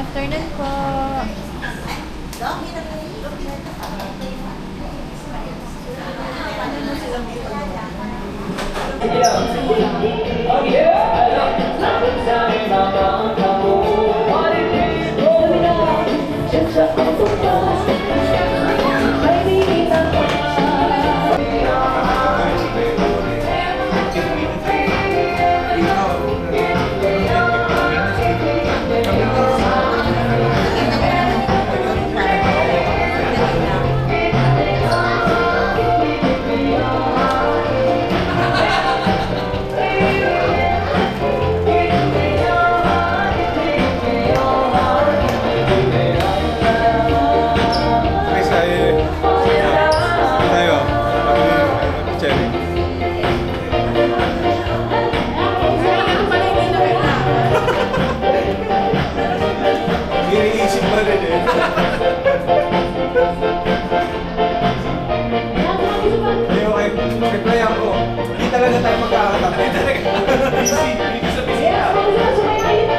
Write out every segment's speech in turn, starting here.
afternoon po. Talaga tayo magkakatabi talaga. Hindi sa pisina.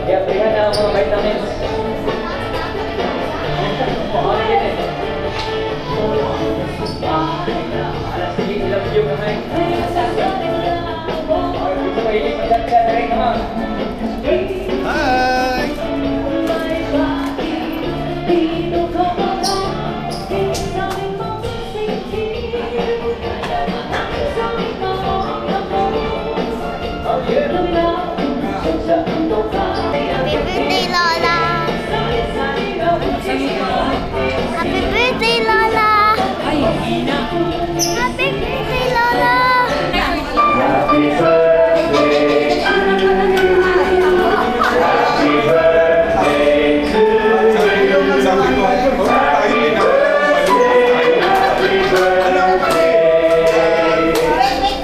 Kaya tingnan na ang mga vitamins. Alas sige, ilang video kamay. Hi! Happy birthday, Lola! Happy birthday, Lola! Happy birthday, Lola! Happy birthday to you. Happy birthday to you. Sabi ko, tayo din ako. Happy birthday. Happy birthday to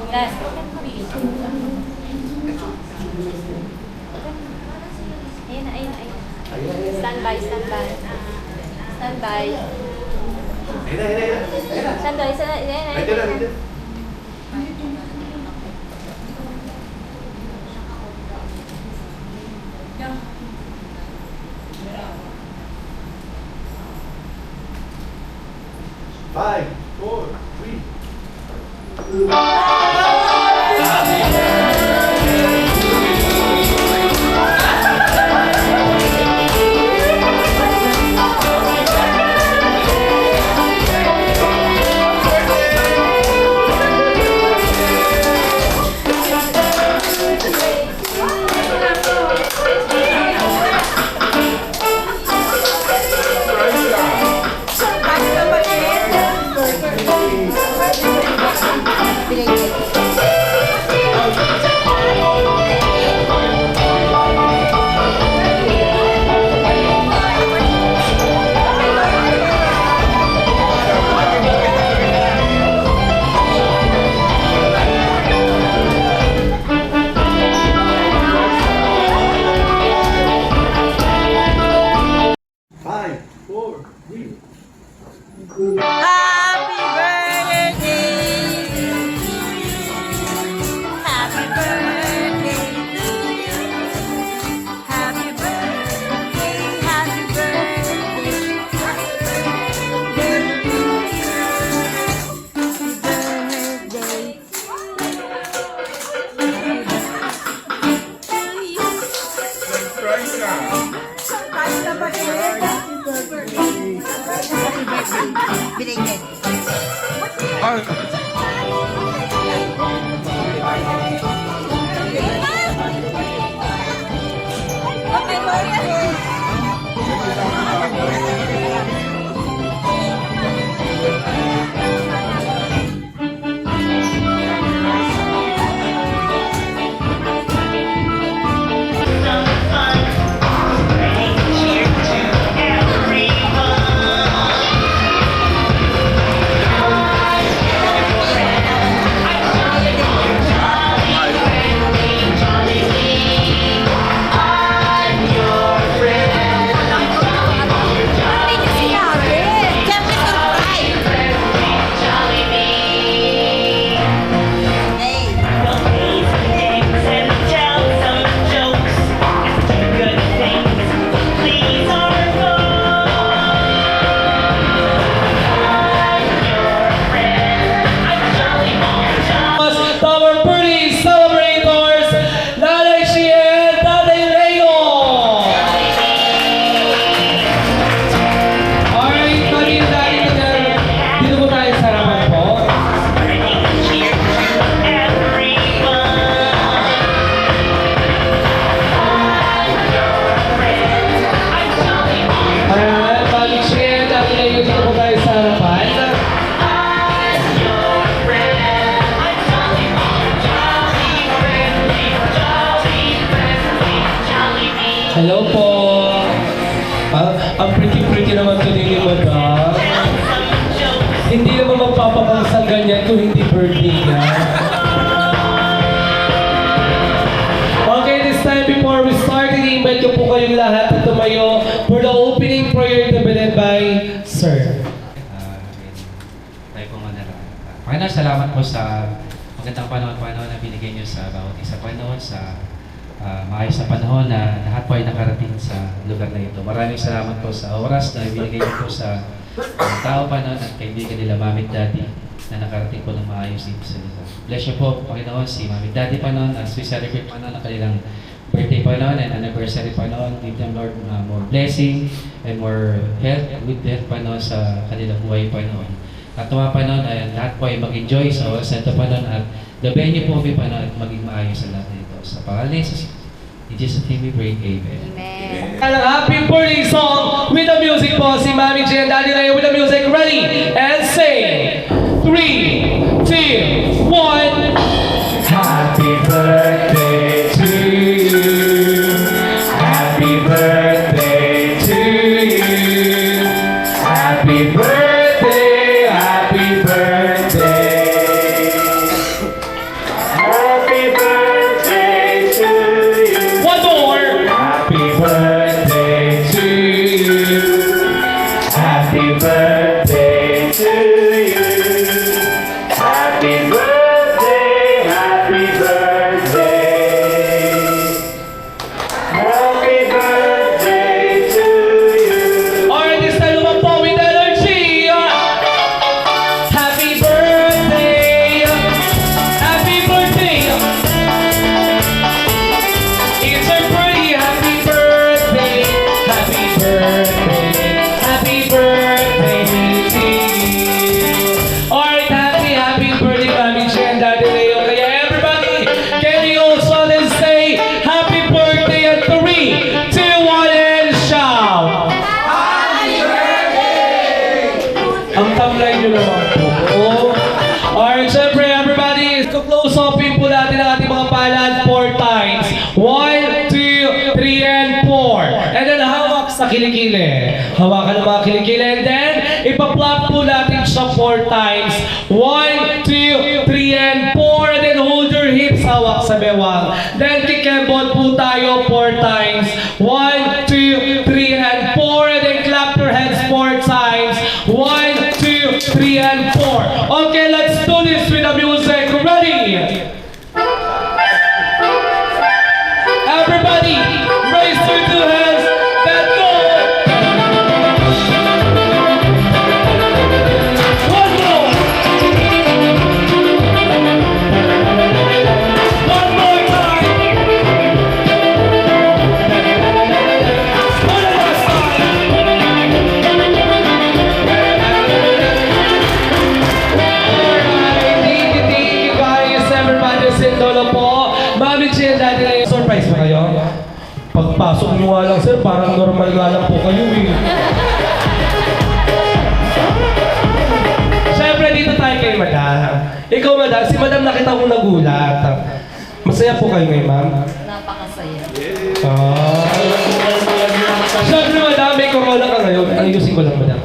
Last. Ayun na. Stand by. Five, four, three. Five, four, three. Happy birthday! Happy birthday to you! Happy birthday, happy birthday, happy birthday to you! Happy birthday to you! Surprise na! Surprise na ba? Happy birthday. Belated. Happy birthday. Hindi niya sinabi. Siyempre surprise. Hey. Our birthday celebrators, Nanay Shi and Tatay Leo. Alright, maging dahil dito po tayo sa harapan po. Alright, maging Shi and Tatay Leo, dito po tayo sa harapan. Hello po. Ang pretty-pretty naman to din ni Madam. Hindi naman magpapakang ganyan kung hindi birthday niya. Okay, this time before we start, i-invite ko po kayong lahat na tumayo for the opening prayer to be led by Sir. Tayo po manalangin. Panginoon, salamat po sa magandang panahon na binigay niyo sa bawat isa Panginoon, sa maayos na panahon na lahat po ay nakarating sa lugar na ito. Maraming salamat po sa oras na ibinigay niyo po sa tao Panginoon at kaibigan nila Mami at Daddy na nakarating po ng maayos dito sa lugar. Bless you po Panginoon si Mami at Daddy Panginoon as we celebrate Panginoon ang kanilang birthday Panginoon and anniversary Panginoon. Give them Lord more blessing and more health, good health Panginoon sa kanilang buhay Panginoon. At tuwa Panginoon ay lahat po ay mag-enjoy sa oras na ito Panginoon at gabayan niyo po kami Panginoon at maging maayos sa lahat na ito. Sa pangalan ni Jesus, in Jesus' name we pray, Amen. Amen. Ang happy birthday song with the music po si Mami G and Daddy Leo with the music ready and sing 3, 2, 1. Happy birthday to you. Happy birthday to you. Happy birthday, happy birthday. Happy birthday to you. One more. Happy birthday to you. Happy birthday to you. Happy birthday, happy birthday. Happy birthday to you. Alright, this time naman po with energy. Happy birthday. Happy birthday. It's a pretty happy birthday. Happy birthday. Happy birthday to you. Alright, happy birthday, Mami G and Daddy Leo. Kaya everybody, can you also let's say happy birthday at 3, 2, 1 and shout. Ang tamlay nyo naman po. Alright, syempre everybody, close open po natin ang ating mga palad 4 times. 1, 2, 3, and 4. And then hawak sa kilikili. Hawakan ang mga kilikili. And then, ipa-plop po natin siya 4 times. 1, 2, 3, and 4. And then hold your hips, hawak sa bewang. Then kikembot po tayo 4 times. 1, 2, 3, and 4. And then clap your hands 4 times. 1, 2, 3, and 4. Okay, let's do this with the music. Ready? Everybody, raise your 2 hands. Then go. One more. One more time. normal nga lang po kayo eh. Siyempre, dito tayo kay Madam. Ikaw, Madam, si Madam nakita ko nagulat. Masaya po kayo ngayon, ma'am? Napakasaya. Siyempre, Madam, may corona ka ngayon. Ayusin ko lang, Madam.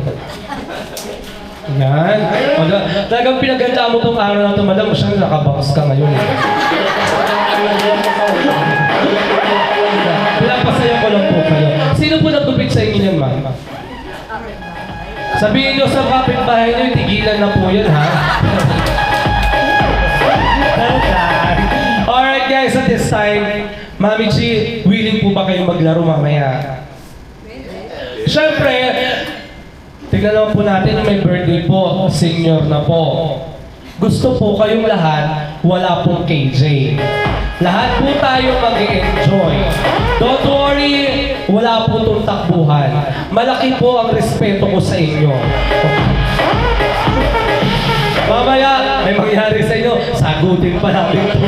Yan. Talagang pinaganda mo tong araw na ito, Madam. Masyadong nakabox ka ngayon. Pinapasaya ko lang po kayo. Sino po nagtupit sa inyo yan, ma'am? Sabihin nyo sa kapitbahay nyo, tigilan na po yan, ha? Alright guys, at this time, Mami G, willing po ba kayong maglaro mamaya? Siyempre, tignan naman po natin, may birthday po, senior na po. Gusto po kayong lahat, wala pong KJ. Lahat po tayo mag-enjoy. Don't worry, wala po itong takbuhan. Malaki po ang respeto ko sa inyo. Mamaya, may mangyari sa inyo, sagutin pa natin po.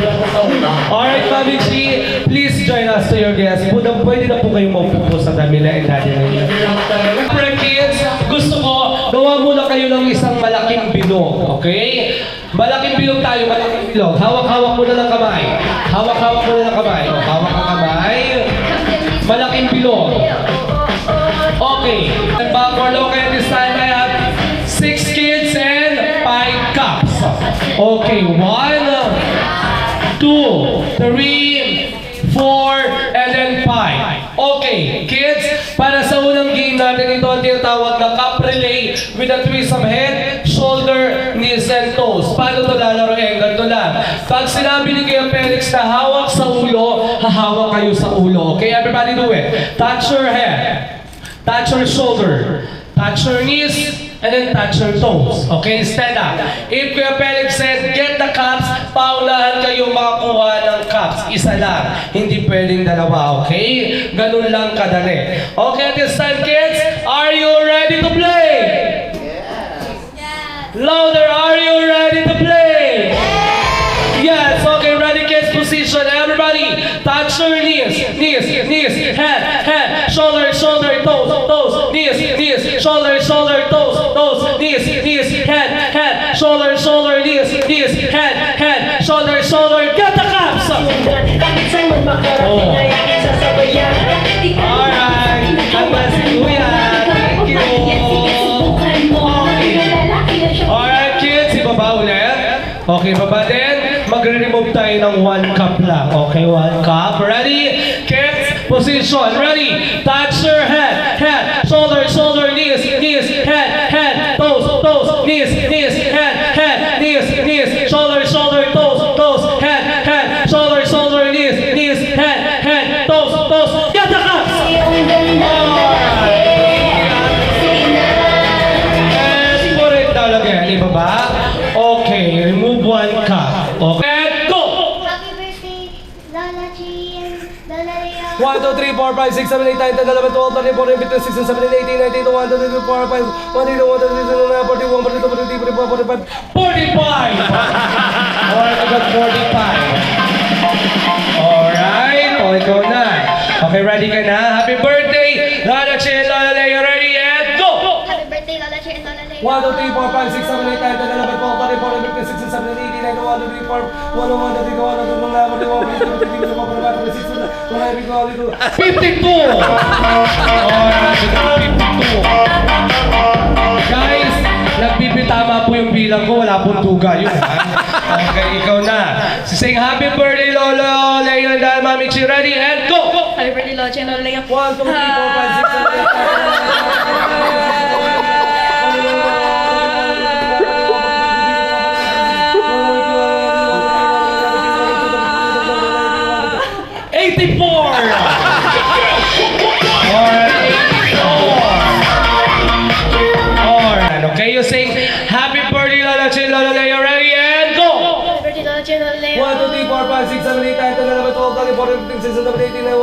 Alright, Mami G, please join us to your guests. Pwede na po kayong maupo sa Damila and Daddy Nila. For kids, gusto ko, gawa muna kayo ng isang malaking bilog, okay? Malaking bilog tayo, malaking bilog. Hawak-hawak mo na ng kamay. Hawak-hawak mo na ng kamay. O, hawak ang kamay. Malaking bilog. Okay. And backward look at this time, I have 6 kids and 5 cups. Okay, 1, 2, 3, 4, and then 5. Okay, kids, para sa unang game natin, ito ang tinatawag na cup relay with a twist of head, shoulder, knees, and toes. Paano ito lalaroin? Ganito lang. Pag sinabi ni Kuya Felix na hawak sa ulo, hahawak kayo sa ulo. Okay, everybody do it. Touch your head. Touch your shoulder. Touch your knees. And then touch your toes. Okay, stand up. If Kuya Felix said, get the cups, paunahan kayo makakuha ng cups. Isa lang. Hindi pwedeng dalawa, okay? Ganun lang kadali. Okay, at this time, kids, are you ready to play? Louder, are you ready to play? Yes, okay, ready, kids, position. Everybody, touch your knees, head, shoulder, toes, knees, shoulder, toes, knees, head, shoulder, knees, head, shoulder, get the cups! Oh. Alright, God bless you, Kuya. Thank you. Okay. Alright, kids, ibaba ulit. Okay, baba din. Magre-remove tayo ng 1 cup lang. Okay, 1 cup. Ready? Kids, position. Ready? Touch your head, shoulder, knees, head, toes, knees, head, knees, shoulder, toes, head, shoulder, knees, head, toes, get the cups! And put it down again. Ibaba. Okay, remove 1 cup. Okay, and go! Happy birthday, Lola Jean, Lola Leo. 1, 2, 3, 4, 5, 6, 7, 8, 9, 10, 11, 12, 13, 14, 15, 16, 17, 18, 19, 20, 21, 22, 23, 24, 25, 41, 42, 43, 44, 45. Alright, I got 45. Alright, o ikaw na. Okay, ready ka na? Happy birthday, Lola Jean, Lola Leo, ready, and go! Happy birthday, Lola Jean, Lola Leo. 1, 2, 3, 4, 5, 6, 7, 8, 9, 10, 11, 12, 13, 14, 15, 16, 17, 18, 19, 20, 21, 52! Alright, 52. Guys, nagbibitama po yung bilang ko, wala pong tuga yun, ha? Okay, ikaw na. Sing happy birthday, Lolo, Leo, and Mami Chi, ready, and go! Happy birthday, Lola Chen, Lola Leo. 1, 2, 3, 4, 5, 6, 7, 8, 9, 10, 11, 12, 13, 14, 15, 16, 17, 18, 19, 20, 21, 22, 23, 24. Alright, okay, you sing happy birthday, Lola Chin, Lola Leo, ready, and go! Happy birthday, Lola Jean, Lola Leo. 1, 2, 3, 4, 5, 6, 7, 8, 9, 10, 11, 12, 13, 14, 15, 16, 17, 18, 19,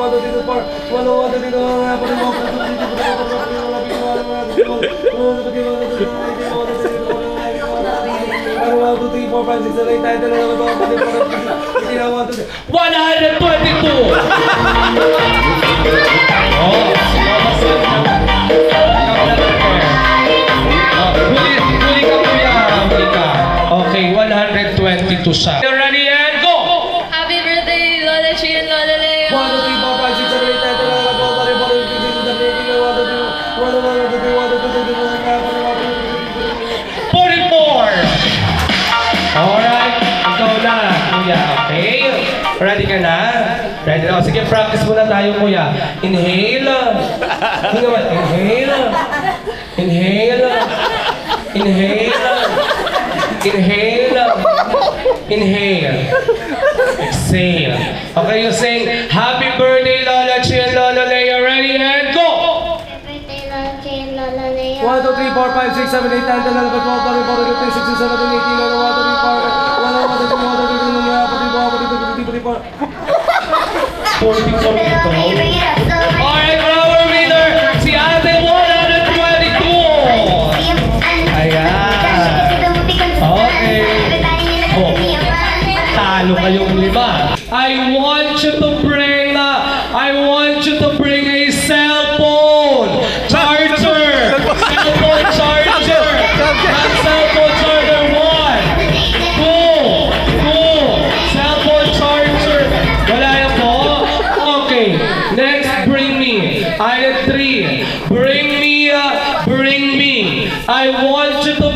122! Oh, huli ka kuya, huli ka. Okay, 122 siya. You ready and go! Happy birthday, Lola Chi and Lola Leo! 1, 2, 3, 4, 5, 6, 7, 8, 9, 10, 11, 12, 13, 14, 15, 16, 17, 18, 19, 20, 21, 22, 23, 24. Alright, ikaw na, kuya. Okay? Ready ka na? Ready na? Sige, practice muna tayo, kuya. Inhale. Hindi naman. Inhale. Inhale. Inhale. Inhale. Inhale. Exhale. Okay, you sing, Happy birthday, Lola Chi and Lola Leo. Ready and go! Birthday, Lola Chi and Lola Leo. 1, 2, 3, 4, 5, 6, 7, 8, 9, 10, 11, 12, 13, 14, 15, 16, 17, 18, 19, 20, 21, 22, 23, 24. 44 ito. Alright, our winner, si Ate 122. Ayan. Okay. Oh, talo kayong lima. I want you to bring a cell phone charger. Cell phone charger. Not cell phone charger 1, 2, cell phone charger. Wala yan po? Okay. Next, bring me. Item 3. Bring me. I want you to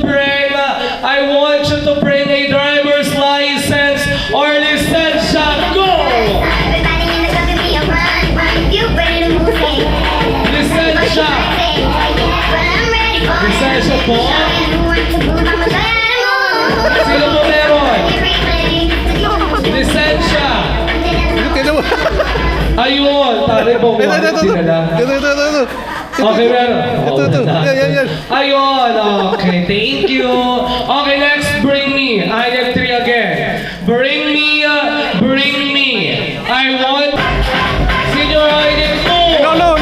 bring a driver's license or lisensya. Go! Lisensya. Lisensya po. Sino po meron? Lisensya. Ayun, tari po. Okay, meron. Yan. Ayun, okay, thank you. Okay, next, bring me. Item 3 again. Bring me. I want senior item 2. No.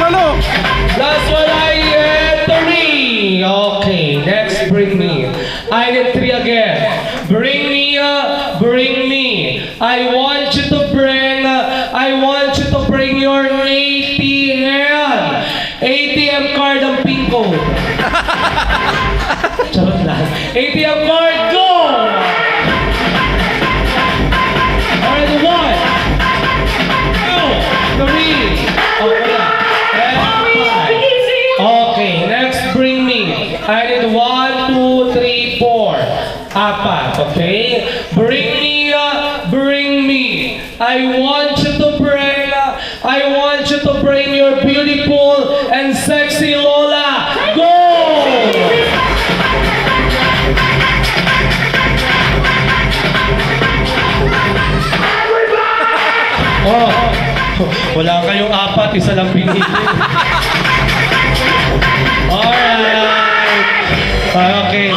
Last one, item 3. Okay, next, bring me. Item 3 again. Bring me. I want you to bring your ATM card ang pin code. Charot lang. ATM card, go! Alright, 1, 2, 3, and 5. Okay, next, bring me. I need 1, 2, 3, 4. Apat, okay? Bring me. I want you to bring your beautiful and sexy Lola. Go! Oh, wala kayong apat, isa lang pinili. Alright. Okay.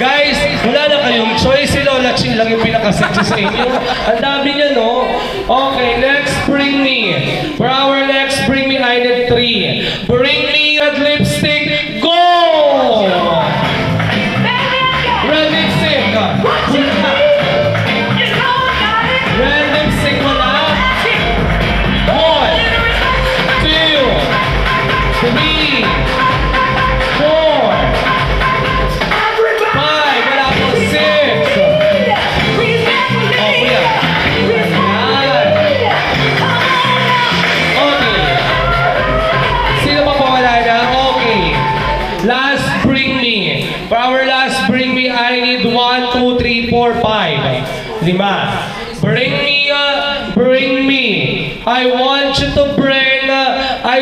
Guys, wala na kayong choice. Si Lola Chi lang yung pinaka-sexy sa inyo. Ang dami niya, no? Okay, next, bring me. For our next, bring me, I need 3. Bring me red lipstick. Go! Red lipstick. Red lipstick, wala. 1, 2, 3, 4. For our last, bring me, I need 1, 2, 3, 4, 5. 5. Bring me. I want you to bring a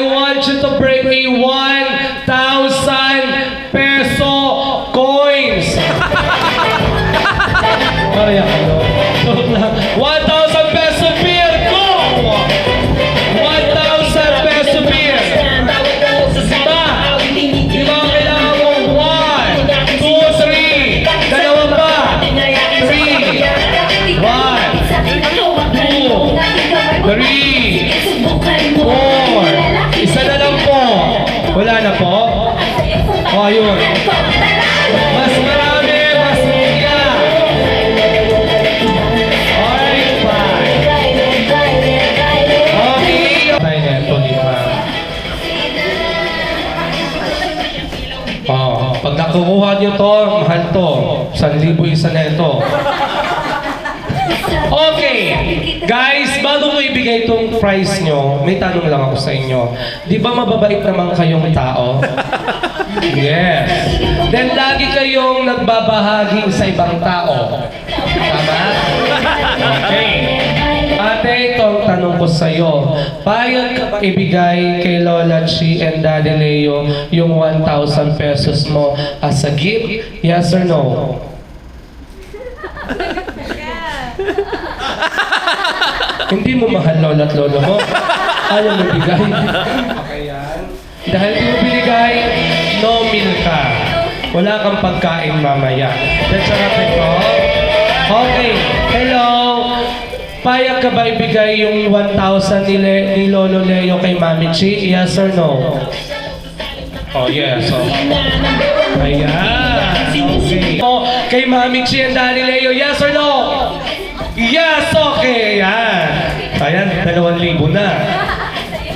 1,000 peso coins. Ay, ano? 1,000 peso bill, go! 1,000 peso bill. Wala na po? O, ayun. Mas marami, mas muna. Alright, fine. Okay. Tayo na ito, 5. Pag nakukuha nyo to, mahal to. 1,000 isa na ito. Okay, guys, bago ko ibigay itong prize nyo, may tanong lang ako sa inyo. Di ba mababait naman kayong tao? Yes. Then lagi kayong nagbabahagi sa ibang tao. Tama? Okay. Ate, ito ang tanong ko sa'yo. Payag ka ba ibigay kay Lola Chi and Daddy Leo yung 1,000 pesos mo as a gift? Yes or no? Hindi mo mahal lola at lolo mo. Ayaw mo bigay. Okay yan. Dahil di mo binigay, no meal ka. Wala kang pagkain mamaya. That's what ko. Okay. Hello. Payag ka ba ibigay yung 1,000 ni Lolo Leo kay Mami Chi? Yes or no? Oh, yes. Oh. Ayan. Okay. Oh, kay Mami Chi and Daddy Leo, yes or no? Yes, okay. Ayan. Ayan, 2,000 na.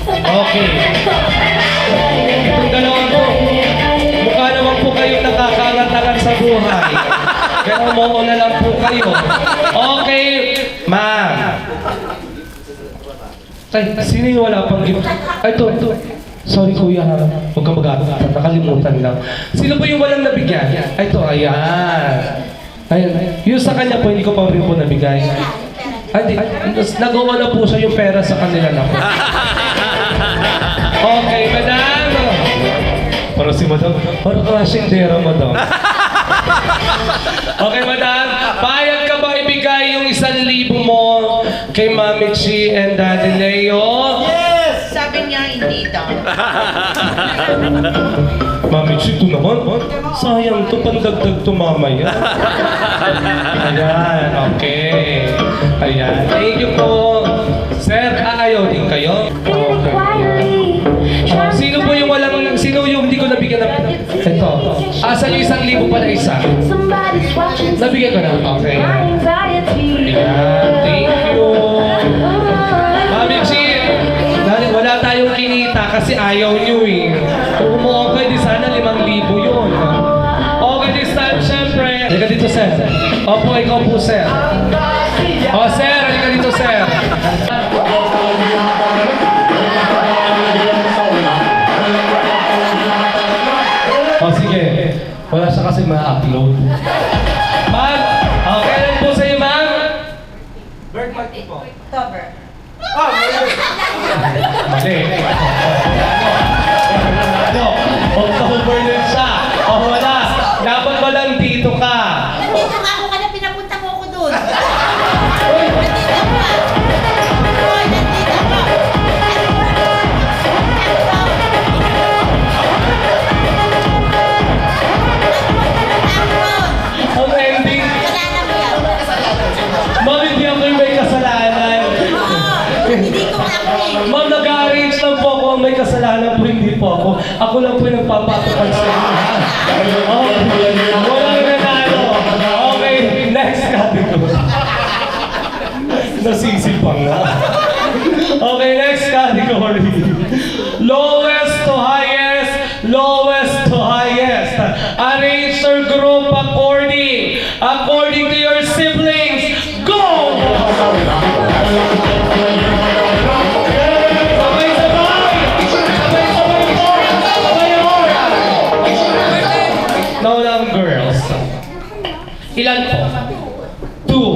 Okay. Itong dalawang po. Mukha naman po kayong nakakaangat-angat sa buhay. Kaya umuo na lang po kayo. Okay, ma'am. Ay, sino yung wala pang gift? Ay, ito. Sorry kuya ha. Huwag kang mag-aaral. Nakalimutan lang. Sino ba yung walang nabigyan? Ay, ito, ayan. Ayan. Yung sa kanya po, hindi ko pa rin po nabigay. Ay, nagawa na po siya yung pera sa kanila na po. Okay, madam. Para si madam. Para klaseng-dera, madam. Okay, madam. Payag ka ba ibigay yung 1,000 mo kay Mami Chi and Daddy Leo? Sabi niya, hindi daw. Mami Chi, ito naman. Sayang to, pandagdag to mamaya. Ayan, okay. Ayan, thank you po. Sir, ayaw din kayo? Okay. Sino po yung walang, sino yung hindi ko nabigyan na? Ito. Sa 1,000 pala isa. Nabigyan ko na? Okay. Ayan, thank you. Mami Chi, wala tayong kinita kasi ayaw nyo eh. Kung okay, di sana 5,000 yun. Okay, this time, syempre. Halika dito, sir. Opo, ikaw po, sir. O, sir, halika dito, sir. O, sige. Wala siya kasi ma-upload. Ma'am, okay lang po sa'yo, ma'am? Birthmark po. October. Mali. October din siya. O wala. Dapat ba lang dito ka? Nandito nga ako kaya pinapunta mo ako doon. Nandito ka. Hoy, nandito ka. Ang ending, Wala na mo yan. ma'am, hindi ako yung may kasalanan. Oo, hindi ko nga ako eh. Ma'am, nag-arrange lang po ako. Ang may kasalanan po, hindi po ako. Ako lang po yung nagpapatupad sa inyo. Okay. Walang nanalo. Okay, next category. Nasisipang na. Okay, next category. Lowest to highest, lowest to highest. Arrange your group according to your siblings. Go! Sabay-sabay! Sabay-sabay po! Sabay-sabay! Now lang, girls. Ilan po? Two.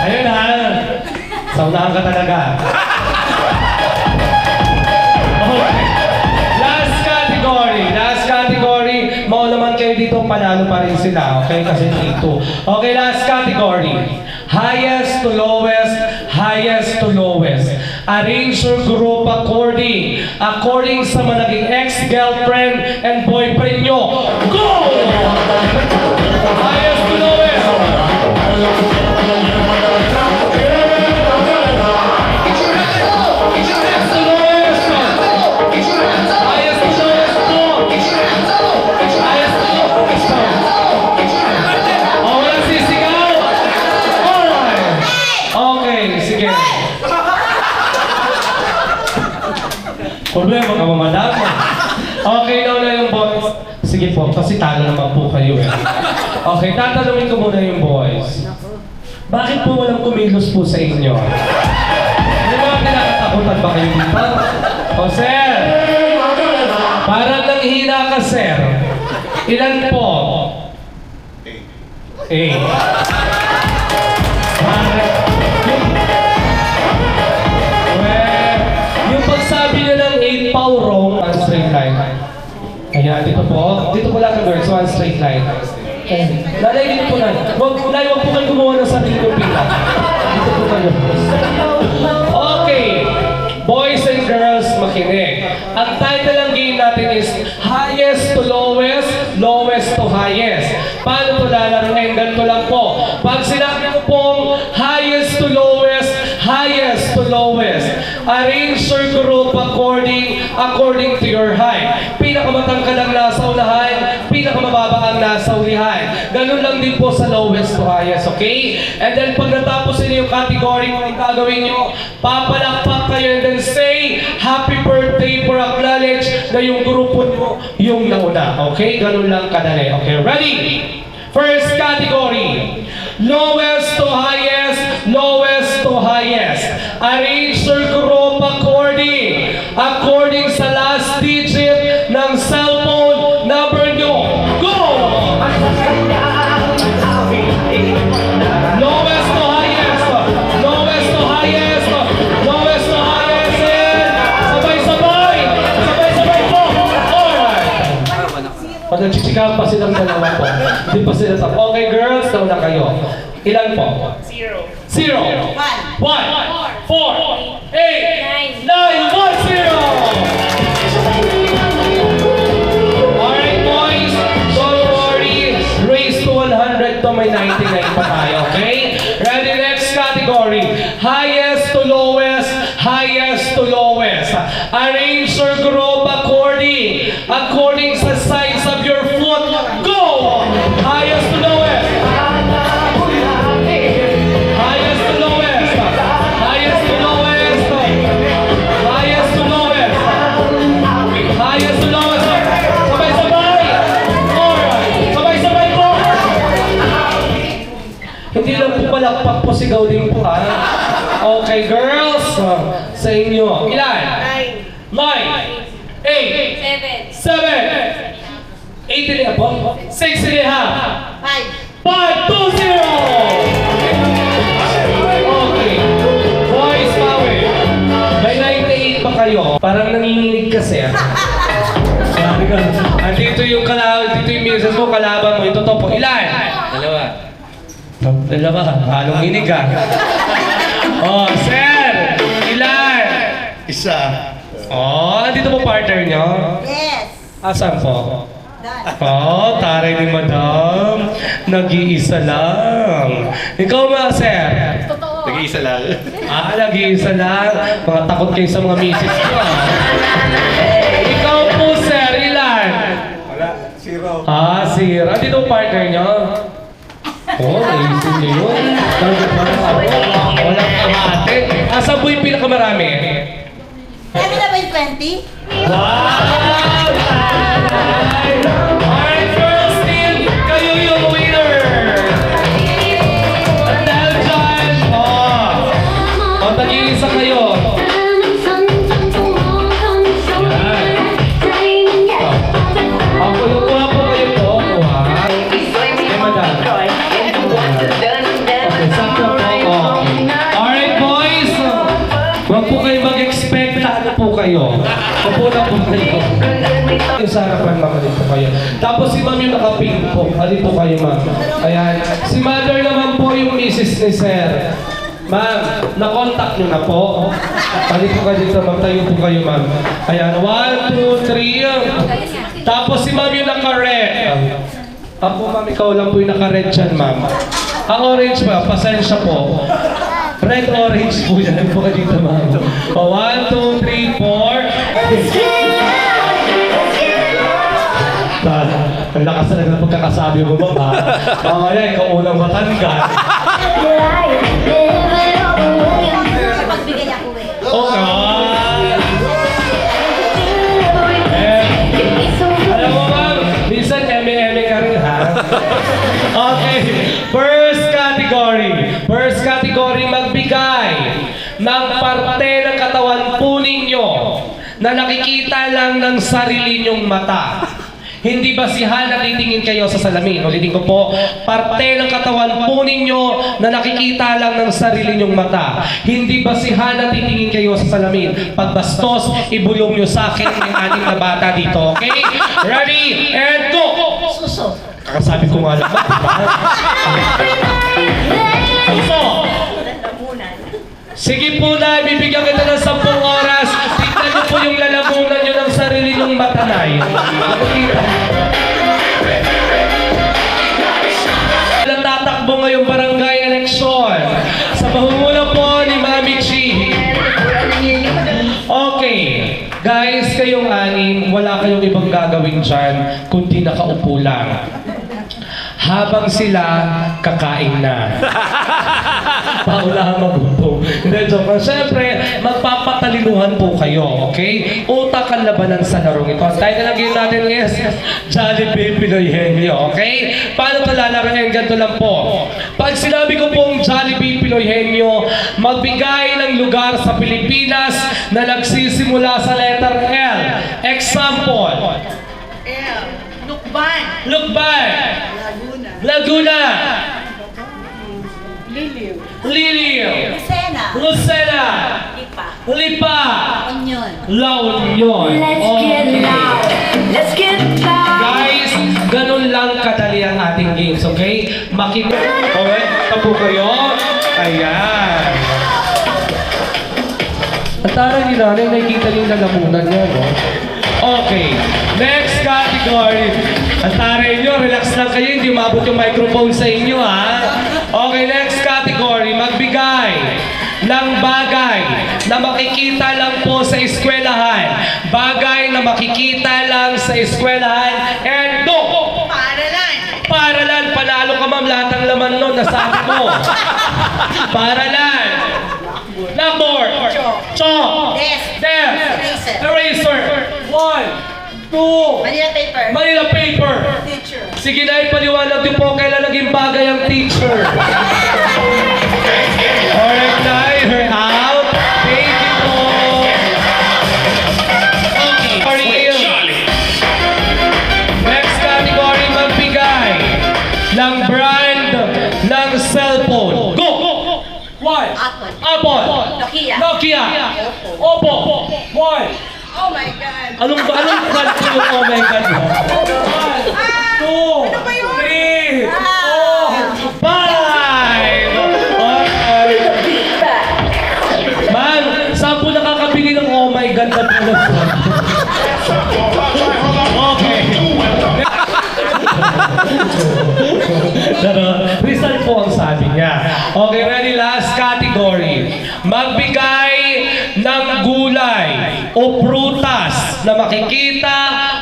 Ayun ha. Saunahan ka talaga. Okay. Last category. Maulaman kayo dito, panalo pa rin sila. Okay? Kasi dito. Okay, last category. Highest to lowest, highest to lowest. Arrange your group according sa mga naging ex-girlfriend and boyfriend nyo. Go! Highest to lowest. Problema ka mamadama. Okay, na yung boys. Sige po, kasi talo naman po kayo eh. Okay, tatanungin ko muna yung boys. Bakit po walang kumilos po sa inyo? May mga kinakatakutan ba kayo dito? O sir, parang nanghina ka sir. Ilan po? 8. Yung pagsabi nyo ng 8 pau wrong, one straight line. Ayan, dito po. Dito po lang ang girls, one straight line. Lalay, dito po lang. Wag po kayo gumawa ng sarili kong pila. Dito po kayo. Okay. Boys and girls, makinig. Ang title ng game natin is highest to lowest, lowest to highest. Paano ito lalaroin? Ganito lang po. Pag sinabi ko pong highest to lowest, highest to lowest, arrange your group according to your height. Pinakamatangkad ang nasa unahan, pinakamababa ang nasa ulihan. Ganun lang din po sa lowest to highest, okay? And then pag natapos niyo yung category, ang gagawin nyo, papalakpak kayo and then say, happy birthday for acknowledge na yung grupo nyo yung nauna. Okay? Ganun lang kadali. Okay, ready? First category, lowest to highest, lowest to highest. Arrange your group according sa last digit ng cellphone number nyo. Go! Lowest to highest, lowest to highest, lowest to highest, and sabay-sabay, sabay-sabay po. Alright. Pag nagchichikahan pa silang dalawa po, hindi pa sila tap. Okay girls, nauna kayo. Ilan po? 0. 1, 4, 8, 9, 1, 0. Alright boys, don't worry. Race to 100 to may 99 pa tayo, okay? Ready, next category. Highest to lowest, highest to lowest. Arrange your group according sa size of your foot. Go! Highest to lowest. Highest to lowest. Highest to lowest. Highest to lowest. Highest to lowest. Sabay-sabay. Alright. Sabay-sabay po. Hindi lang po palakpak po, sigaw din po ha. Okay girls, sa inyo. Ilan? 9, 8, 7, 8 and a half po. 6 and a half. 5, 2, 0. Okay. Boys, power. May 98 pa kayo. Parang nanginginig kasi. Sabi ka, andito yung misis mo, kalaban mo. Ito to po. Ilan? 2. Dalawa. Halong inig ka. Oh, sir. Ilan? 1. Oh, andito po partner nyo? Yes. Asan po? Done. Oh, taray ni madam. Nag-iisa lang. Ikaw ba, sir? Nag-iisa lang. Ah, nag-iisa lang. Mga takot kayo sa mga misis ko. Ikaw po, sir. Ilan? Wala. 0. Ah, sir. Andito po partner nyo? Oh, naisip niyo yun. Walang kamate. Asan po yung pinakamarami? Kami na ba yung 20? Wow! Alright, girls team, kayo yung winner! At dahil dyan, tag-iisa kayo. Ako yung kuha po kayo po. Kuha. Okay, madam. Okay, sakto po. Alright, boys. Huwag po kayo mag-expect na ano po kayo. Upo na po kayo. Yung sa harapan, ma'am, dito kayo. Tapos si ma'am yung nakapin po. Dito kayo, ma'am. Ayan. Si mother naman po yung misis ni sir. Ma'am, na-contact nyo na po. Dito kayo dito, ma'am. Tayo po kayo, ma'am. Ayan. 1, 2, 3. Tapos si ma'am yung naka-red. Ako, ma'am, ikaw lang po yung naka-red dyan, ma'am. Ang orange ba? Pasensya po. Red, orange po yan. Po ka dito, ma'am. 1, 2, 3, 4. Ang lakas talaga ng pagkakasabi mo, ma'am, ha? Mamaya, ikaw unang matanggal. Pagbigay ako eh. Okay. na nakikita lang ng sarili nyong mata. Hindi basihan na titingin kayo sa salamin. Ulitin ko po, parte ng katawan po ninyo na nakikita lang ng sarili nyong mata. Hindi basihan na titingin kayo sa salamin. Pagbastos, ibulong nyo sa akin may 6 na bata dito. Okay? Ready? And go! Suso. Kakasabi ko nga naman, diba? Suso! Sige po na, bibigyan kita ng 10 oras. Tignan niyo po yung lalamunan niyo ng sarili ng mata na yun. Tatakbo ngayong barangay election sa pamumuno po ni Mami Chi. Okay, guys, kayong 6, wala kayong ibang gagawin dyan kundi nakaupo lang. Habang sila kakain na. Paunahan magutom. Hindi, joke lang. Siyempre, magpapatalinuhan po kayo, okay? Utak ang labanan sa larong ito. Ang title ng game natin is Jollibee Pinoy Henyo, okay? Paano ito lalaroin? Ganito lang po. Pag sinabi ko pong Jollibee Pinoy Henyo, magbigay ng lugar sa Pilipinas na nagsisimula sa letter L. Example. Lukban. Lukban. Laguna. Liliw. Lucena. Lucena. Lipa. Lipa. Union. La Union. Let's get loud. Guys, ganun lang kadali ang ating games, okay? Makinig. Okay, tapo kayo. Ayan. Ang taray ni nanay, nakikita niyo yung lalamunan niya, no? Okay, next category. Ang taray niyo, relax lang kayo, hindi umabot yung microphone sa inyo, ha? Okay, next category. Magbigay ng bagay na makikita lang po sa eskwelahan. Bagay na makikita lang sa eskwelahan. And go! Paaralan. Paaralan. Panalo ka, ma'am. Lahat ng laman nun, nasabi mo. Paaralan. Blackboard. Chalk. Desk. Desk. Eraser. Eraser. 1, 2. Manila paper. Manila paper. Teacher. Sige na, ipaliwanag niyo po kailan naging bagay ang teacher. Alright, Nay, her out. Thank you po. Okay, next category, magbigay ng brand ng cellphone. Go! One. Apple. Apple. Nokia. Nokia. Oppo. One. Oh my God. Anong brand po yung oh my God mo? 1, 2, 3, 4, 5! Okay. Man, saan po nakakabili ng oh my God na po? Okay. Pero, Rizal po ang sabi niya. Okay, ready? Last category. Magbigay ng gulay o prutas na makikita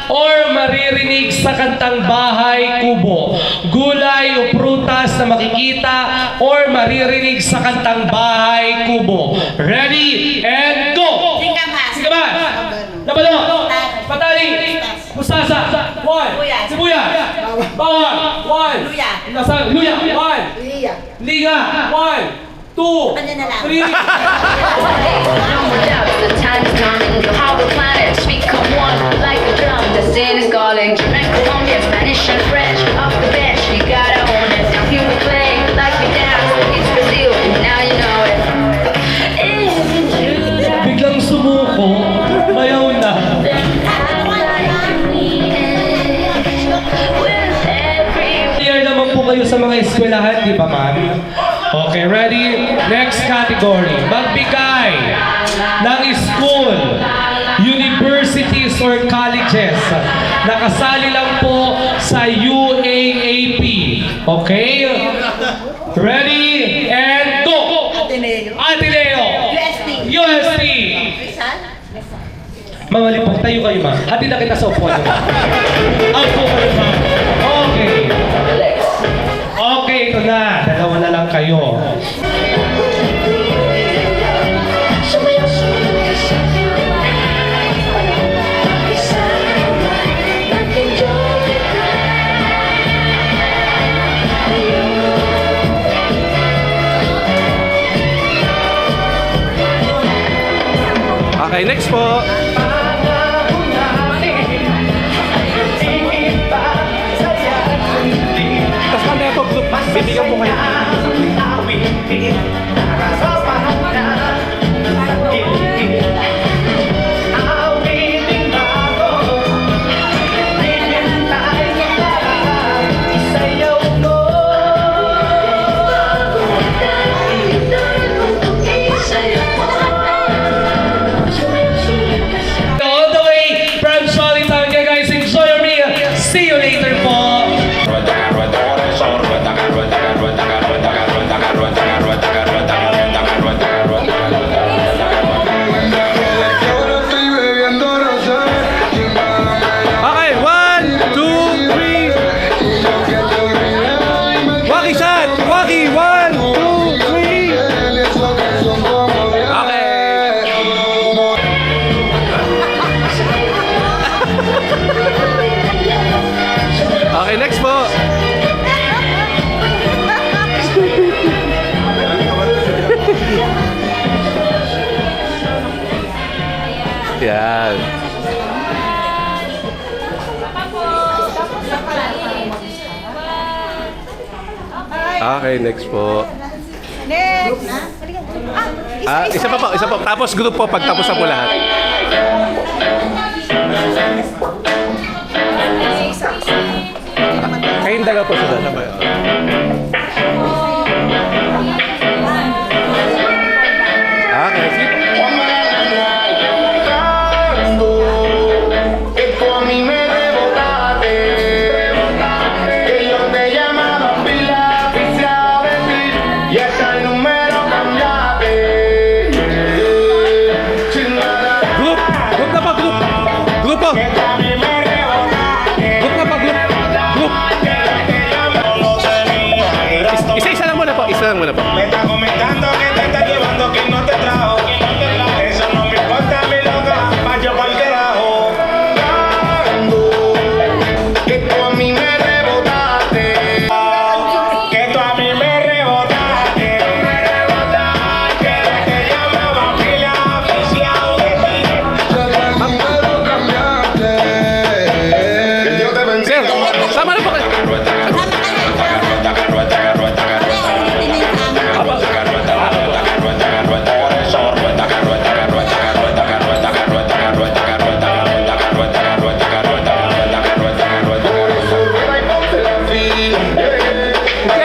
or maririnig sa kantang Bahay Kubo. Gulay o prutas na makikita or maririnig sa kantang Bahay Kubo. Ready? And go! Singkamas. Singkamas. Nabalo. Patali. Mustasa. 1. Sibuyas. Bawang. 1. Luya. Luya. 1. Liya. Liga. 1, 2, Ano na lang? 3. No more doubt, the time is coming. How the planets become one like a drum. The sin is calling. Jamaica, Colombia, Spanish and French. Off the bench, you gotta own it. You play like we dance. It's Brazil, now you know it. Is it true that Biglang sumuko. Mayaw na. I like me with every Clear naman po kayo sa mga eskwelahan, di ba, ma'am? Okay, ready? Next category. Magbigay ng school, universities or colleges na kasali lang po sa UAAP. Okay? Ready? And go! Ateneo. Ateneo! UST. UST! Rizal. Mga lipong, tayo kayo, ma'am. Hati na kita sa upuan niyo. Upo kayo, ma'am. Okay. Okay, ito na. Dalawa na lang kayo. Okay, next po. Bibigyan po kayo. All the way from Solitaria, guys. Enjoy your meal. See you later po. Okay, 1, 2, 3. Waki shot! Waki! 1, 2, 3. Okay. Okay, next po. Yan. Okay, next po. Next. Isa pa po, isa po. Tapos group po pag tapos na po lahat. Kayong dalawa po sila sabay. Okay, sige. Que tú a mí me rebotaste, que yo te llamaba pila, oficial de ti, y hasta el número cambiaste. Group! Group na po, group! Group po! Que tú a mí me rebotaste, Group na po, group! Group! que yo te llamaba, no tenía, era todo. Isa-isa lang muna po, isa lang muna po. Me está comentando que te está llevando, que no te trajo, eso no me importa, mi loca, pa' yo pa'l carajo. Que tú a mí me rebotaste, que tú a mí me rebotaste, que te llamaba pila oficial de ti. Que Dios te Sir, bendiga. sama na po kayo.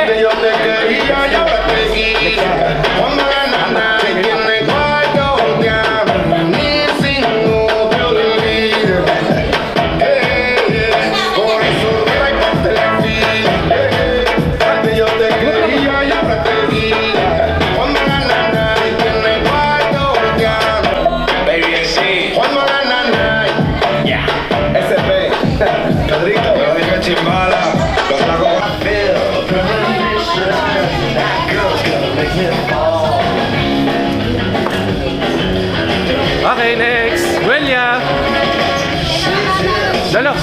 Que yo te quería y ahora te vi. Cuando la nana te tiene cuarto, ya ni sin no te olvides. Por eso me ponte la fila. Que yo te quería y ahora te vi. Cuando la nana te tiene cuarto, ya. Baby, sí. Cuando la nana, ya. SP. Pedrito, lo dije chimbala. Lo trago a feel. That girl's gonna make me fall. Okay, next. Welia. Dalo.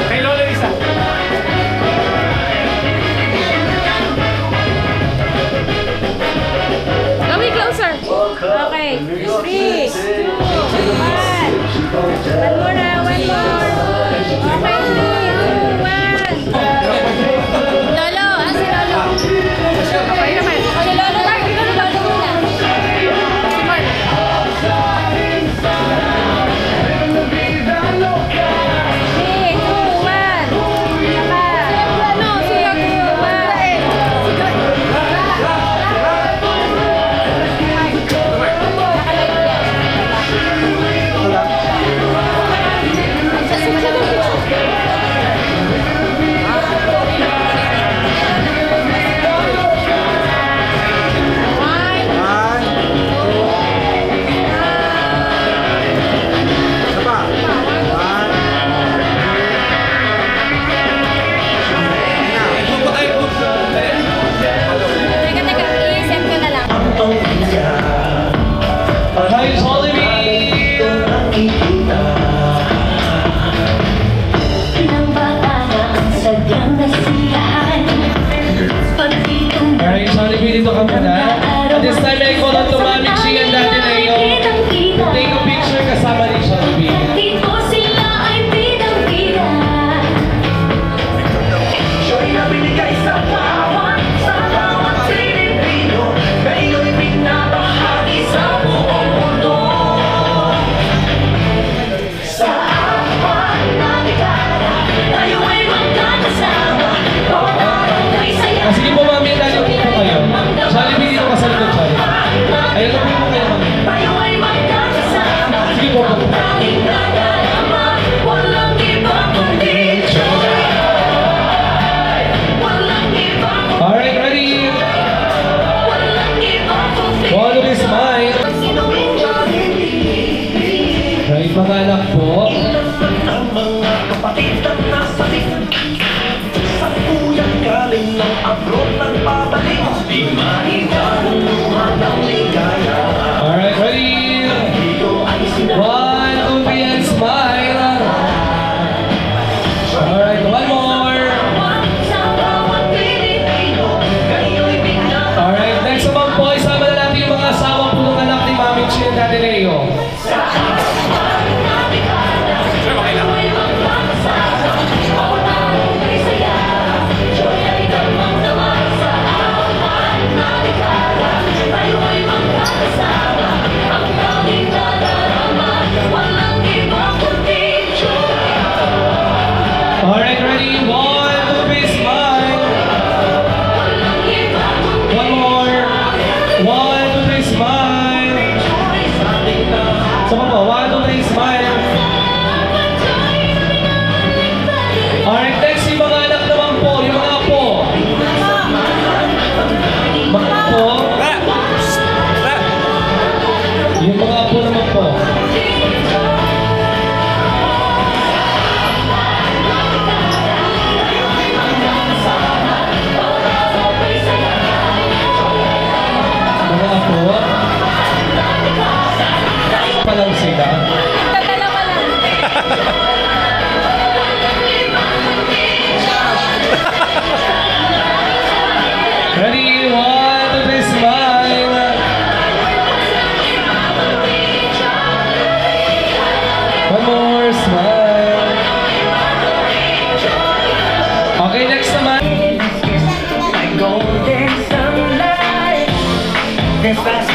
Kay Lolo isa. Going closer. Okay. 3, 2, 1. One more na, one more. Okay, 3, 2, 1. Lolo, si Lolo. Okay naman. Si Lolo lang, si Lolo muna. Si Mark. 3, 2, 1. Saka. No, si Lolo. dito ka muna. At this time, I call on to Mami Chi and Daddy Leo to take a picture kasama ni Shelby. Dito sila ay bidang-bida. Siya'y nabinigay sa bawat Pilipino. Kayo'y pinabahagi sa buong mundo. Sa apat na dekada, tayo ay magkakasama. Bawat araw ay saya. Sige po, Mami and Daddy, upo po kayo. Jollibee, dito ka sa likod, Jollibee. Ayun, upo po kayo, Mami. Tayo ay magkakasama. Sige po, po. Tanging nadarama, walang iba kundi joy. Walang iba kundi Alright, ready? walang iba kundi One to smile. Right, mga anak po. ang mga kapatid at nasa likod. Sa tuyang galing ng abroad nagpabalik. Di maiwan ang ligaya. Alright, ready? Ito ay One, two, three, and smile. Alright, one more. sa bawat Pilipino. Kayo'y bigla Alright, next naman po, isama na natin yung mga asawa po ng anak ni Mami Chi and Daddy Leo. Alright, ready? One, two, three, smile. One more. One, two, three, smile. Sama po, one, two, three, smile. Alright, next yung mga anak naman po, yung mga apo. Mga apo. Yung mga apo naman po. Mga apo. Palang sila. Dalawa lang. Ready? One, two, three, smile. One more, smile. Okay, next naman. golden sunlight. There's fast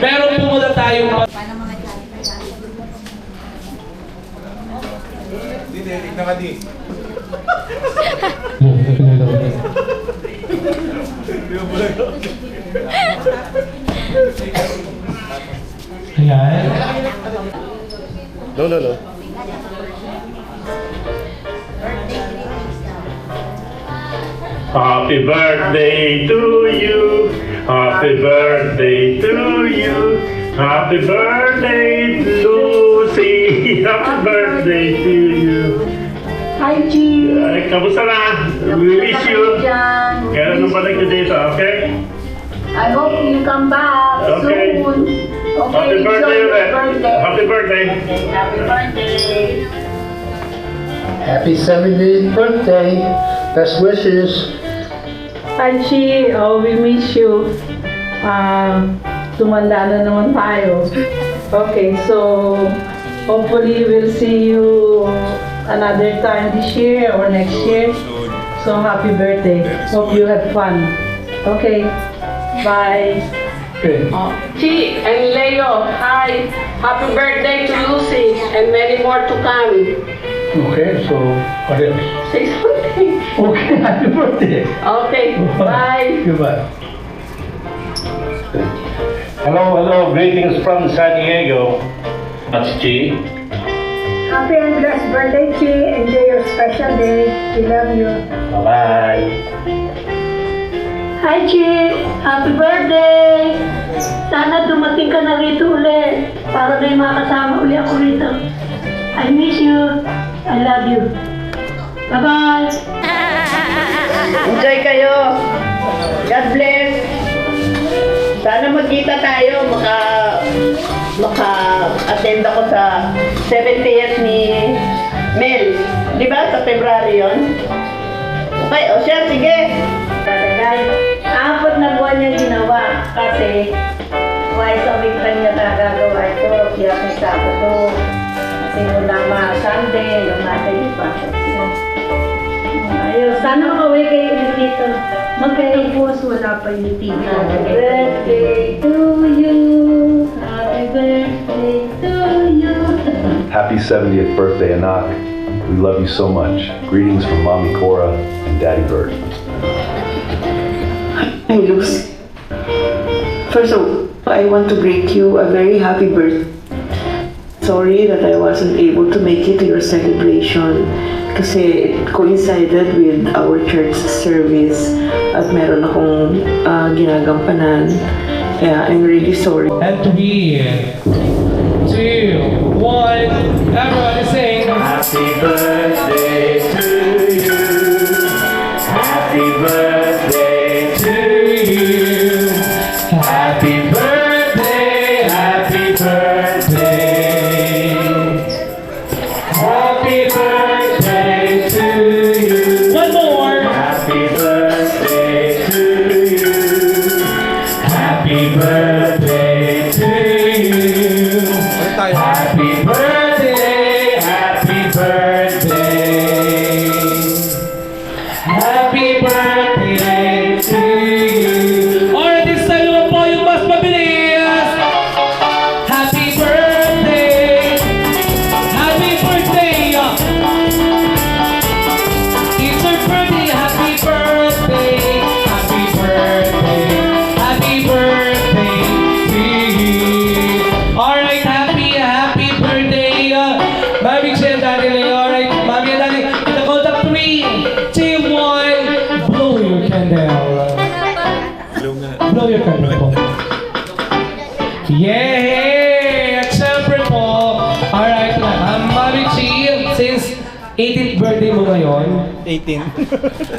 meron po muna tayong Di, tignan ka di. Ayan. No. Happy birthday to you. Happy birthday to you. Happy birthday, Lucy. Happy birthday to you. Hi, G. Ay, kamusta na? We wish you. Kaya nung balik ka dito, okay? I hope you come back Okay. soon. Okay, Happy birthday enjoy your ulit. birthday. Happy birthday. Happy birthday. Happy 78th birthday. Best wishes. Hi, Chi. Oh, we miss you. Tumanda na naman tayo. Okay, so hopefully we'll see you another time this year or next year. So happy birthday. Hope you had fun. Okay, bye. Chi and Leo, hi. Happy birthday to Lucy and many more to come. Okay, so what else? Say something. Okay, happy birthday. Okay, bye. Goodbye. Hello. Greetings from San Diego. That's G. Happy and blessed birthday, Chi. Enjoy your special day. We love you. Bye-bye. Hi, Chi! Happy birthday! Sana dumating ka na rito ulit para may makasama uli ako rito. I miss you. I love you. Bye-bye! Enjoy kayo. God bless. Sana magkita tayo. Maka-attend ako sa 70th ni Mel. Di ba? Sa February yun? Okay, o siya, sige. Guys, 4 na buwan niya ginawa kasi twice a week lang niya gagawa ito. Kaya may Sabado. Kasi mula Sunday, yung Monday, yung pasok siya. Ayun, sana makaway kayo ulit dito. Magkaipos, wala pa yung TV. Happy birthday to you. Happy birthday to you. Happy 70th birthday, Anak. We love you so much. Greetings from Mommy Cora and Daddy Bird. Hi, Luz. First of all, I want to greet you a very happy birthday. Sorry that I wasn't able to make it to your celebration kasi it coincided with our church service at meron akong ginagampanan. Yeah, I'm really sorry. And 3, 2, 1. Everybody sing. Happy birthday to you. Happy birthday to you. Happy birthday, happy birthday. Happy birthday to you. One more. Happy birthday to you. Happy birthday to you. Balik tayo. Happy birthday, happy birthday. Happy birthday to you. Alright, this time naman po yung mas mabilis. Happy birthday. Happy birthday. It's your birthday. Happy birthday. Happy birthday. Happy birthday to you. Alright, happy birthday. Mami Chen, Daddy Leo. Alright, Mami and Daddy. In the count of 3, 2, 1. Blow your candle. Blow your candle po. Yay! At syempre po, alright na. Mami Chi, since 18th birthday mo ngayon. 18.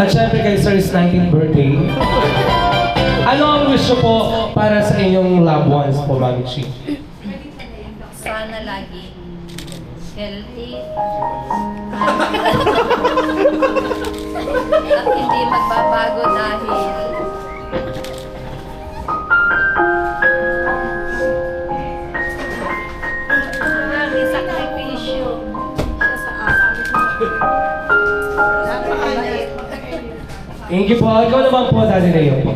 At syempre kay Sir's 19th birthday. Ano ang gusto po para sa inyong loved ones po, Mami Chi? Sana lagi healthy at hindi magbabago dahil may sakripisyo siya sa akin. Napakabait. Thank you po. Ikaw naman po, Daddy Leo po.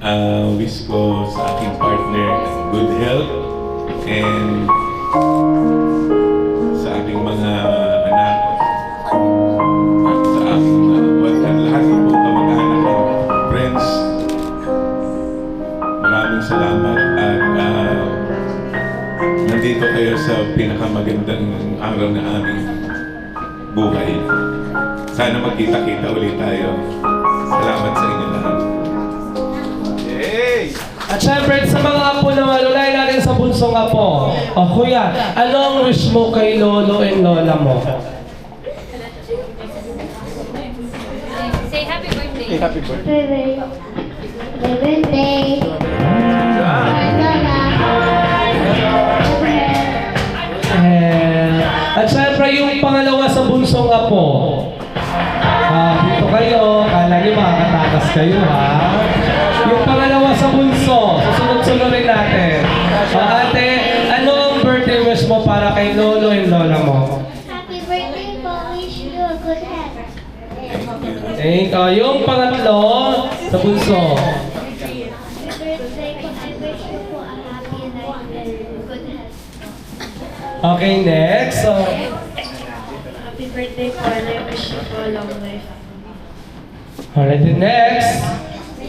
Wish ko sa aking partner good health and sa aking mga anak at sa aking lahat ng mga kamag-anak at friends. Maraming salamat at nandito kayo sa pinakamagandang araw na aming buhay. Sana magkita-kita ulit tayo. Salamat sa inyo lahat. At syempre, sa mga apo naman, unahin natin sa bunsong apo. O kuya, anong wish mo kay lolo and lola mo? Say happy birthday. Happy birthday. Birthday. At syempre, yung pangalawa sa bunsong apo. Dito kayo, kala nyo makakatakas kayo ha. Yung pangalawa sa bunso, susunod-sunodin natin. Ate, ano ang birthday wish mo para kay lolo and lola mo? Happy birthday po. Wish you a good health. Yung pangatlo sa bunso. Happy birthday po. I wish you po a happy life and good health. Okay, next. So, Happy birthday po. And I wish you po a long life. alright, next.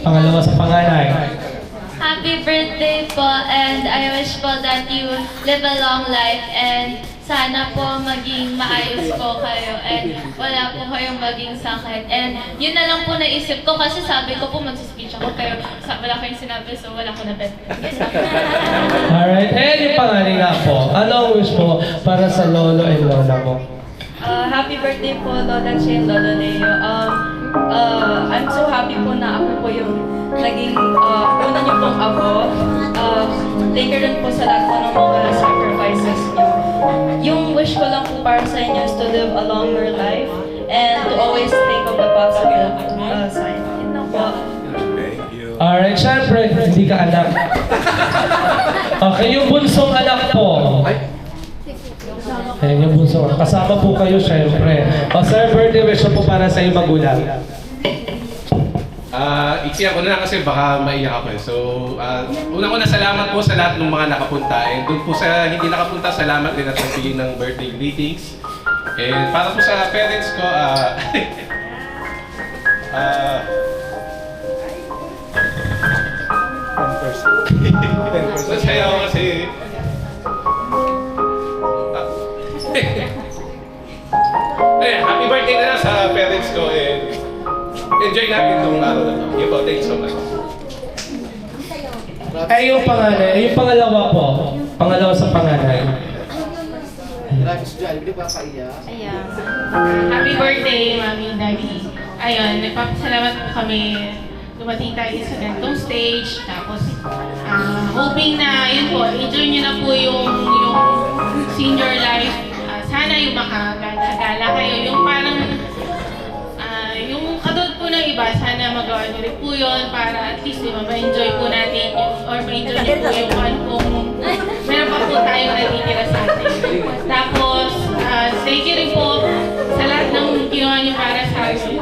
Pangalawa sa panganay. Happy birthday po, and I wish po that you live a long life and sana po maging maayos po kayo and wala po kayong maging sakit. And yun na lang po naisip ko kasi sabi ko po mag-speech ako pero wala kayong sinabi so wala ko na bet. Alright, and yung panganay nga po. Ano ang wish mo para sa lolo and lola mo? Happy birthday po, Lola Chi and Lolo Leo. I'm so happy po na ako po yung naging una niyo pong ako. Thank you rin po sa lahat po ng mga sacrifices niyo. Yung wish ko lang po para sa inyo is to live a longer life and to always think of the positive side. Yun lang po. Alright, syempre, hindi ka anak. Okay, yung bunsong anak po. Ayan yung bunso. Kasama po kayo, syempre. O sir, birthday wish po para sa iyong magulang. Iiyak ko na lang kasi baka maiyak ako eh. So, unang-una salamat po sa lahat ng mga nakapunta. And doon po sa hindi nakapunta, salamat din at nagbigay ng birthday greetings. And para po sa parents ko, masaya ako kasi happy birthday na lang sa parents ko and enjoy natin itong araw na ito. Yun po, thank you so much. Yung panganay, yung pangalawa po. Pangalawa sa panganay. Ayan. Happy birthday, Mami, Daddy. Ayun, nagpapasalamat po kami. Dumating tayo sa ganitong stage. Tapos, hoping na, yun po, enjoy nyo na po yung senior life. Sana yung makagala kayo. Yung parang, yung adult po ng iba, sana magawa nyo rin po yun para at least ma-enjoy po natin or ma-enjoy nyo po yung ano kung meron pa po tayong natitira sa atin. Tapos, thank you rin po sa lahat ng ginawa nyo para sa akin.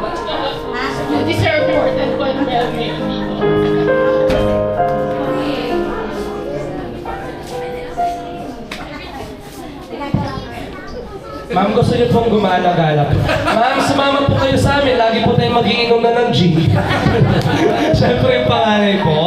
You deserve more than what we have made dito. Ma'am, gusto niyo pong gumala-gala. Ma'am, sumama po kayo sa amin. Lagi po tayong magiinom na ng gin. Siyempre yung panganay po.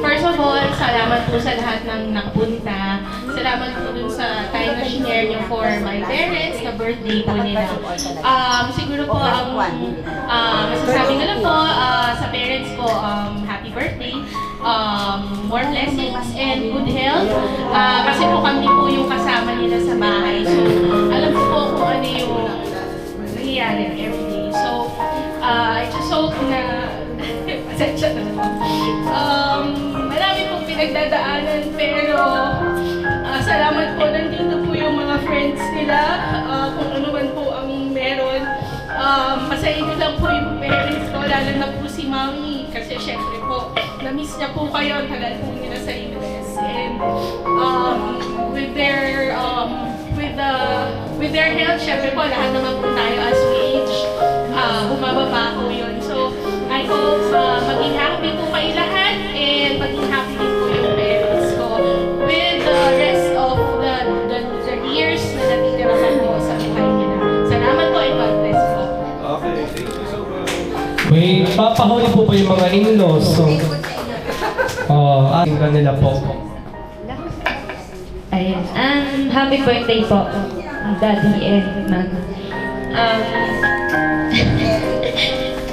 First of all, salamat po sa lahat ng nakapunta. Salamat po dun sa time na share niyo for my parents, na birthday po nila. Siguro po ang masasabi ko lang po sa parents ko, happy birthday. More blessings and good health. Kasi po kami po yung kasama nila sa bahay. So, alam ko po kung ano yung nangyayari everyday. So, I just hope na pasensya na marami pong pinagdadaanan pero salamat po, nandito po yung mga friends nila, kung ano man po ang meron. Masahin nyo lang po yung parents ko, lalo na po si Mami kasi syempre po, na-miss niya po kayo, tagal po nila sa US. And with their health, syempre po, lahat naman po tayo as we age, bumababa po yun. So, po maging happy po kayo lahat and maging happy din po yung parents ko with the rest of the years na natitira pa po sa buhay nila. Salamat po and God bless po. Okay, thank you so much. Wait, papahuli po ba yung mga in-laws? So, aking kanila po. Ayun. Happy birthday po, Daddy and Mama.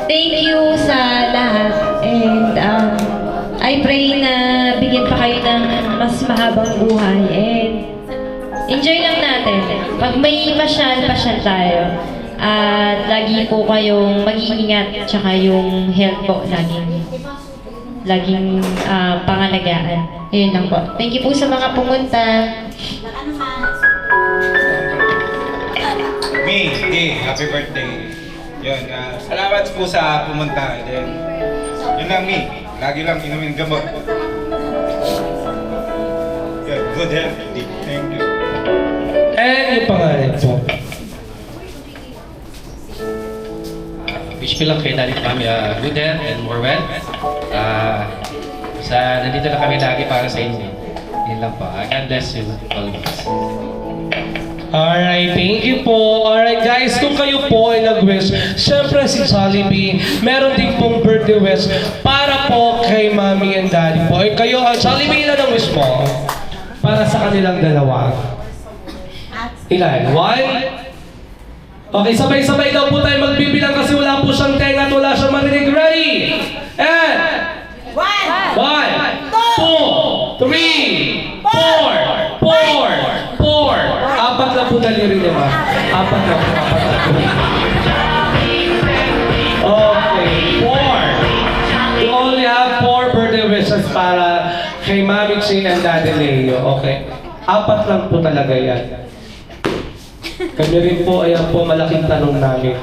Thank you sa lahat and I pray na bigyan pa kayo ng mas mahabang buhay and enjoy lang natin. Pag may pasyal tayo. At lagi po kayong mag-iingat tsaka yung health po laging pangalagaan. Ayun lang po. Thank you po sa mga pumunta. Happy birthday. Yun, salamat po sa pumunta. Then, yun lang, lagi lang inumin gamot. Yun, good health. Thank you. And yung pangalan po. Wish ko lang kay Daddy at Mami good health and more wealth. Nandito na kami lagi para sa inyo. Yun lang po. God bless you always. Alright, thank you po. Alright guys, kung kayo po ay nag-wish, syempre si Jollibee, meron din pong birthday wish para po kay Mami and Daddy po. Eh kayo, Jollibee, ilan ang wish mo? Para sa kanilang dalawa. Ilan? One? Okay, sabay-sabay daw po tayo magbibilang kasi wala po siyang tenga at wala siyang marinig. Ready? And? 1, 2, 3, 4. Apat na po daliri niya ba? Apat na po. Okay, 4. You only have 4 birthday wishes para kay Mami Chi and Daddy Leo. Okay? Apat lang po talaga yan. Kami rin po, ayan po, malaking tanong namin.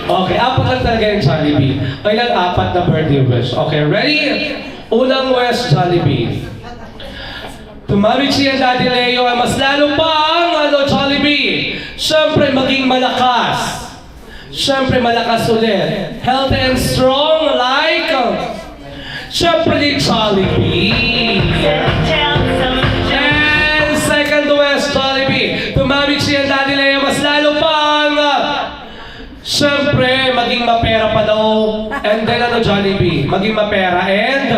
Okay, apat lang talaga yung Jollibee. Kailan apat na birthday wish? Okay, ready? Unang wish, Jollibee. To Mami Chi and Daddy Leo ay mas lalo pa ang Jollibee. Siyempre, maging malakas. Siyempre, malakas ulit. Healthy and strong like siyempre ni Jollibee. And second wish, Jollibee. To Mami Chi and Daddy Leo, mas lalo pa ang siyempre, maging mapera pa daw. And then Jollibee, maging mapera and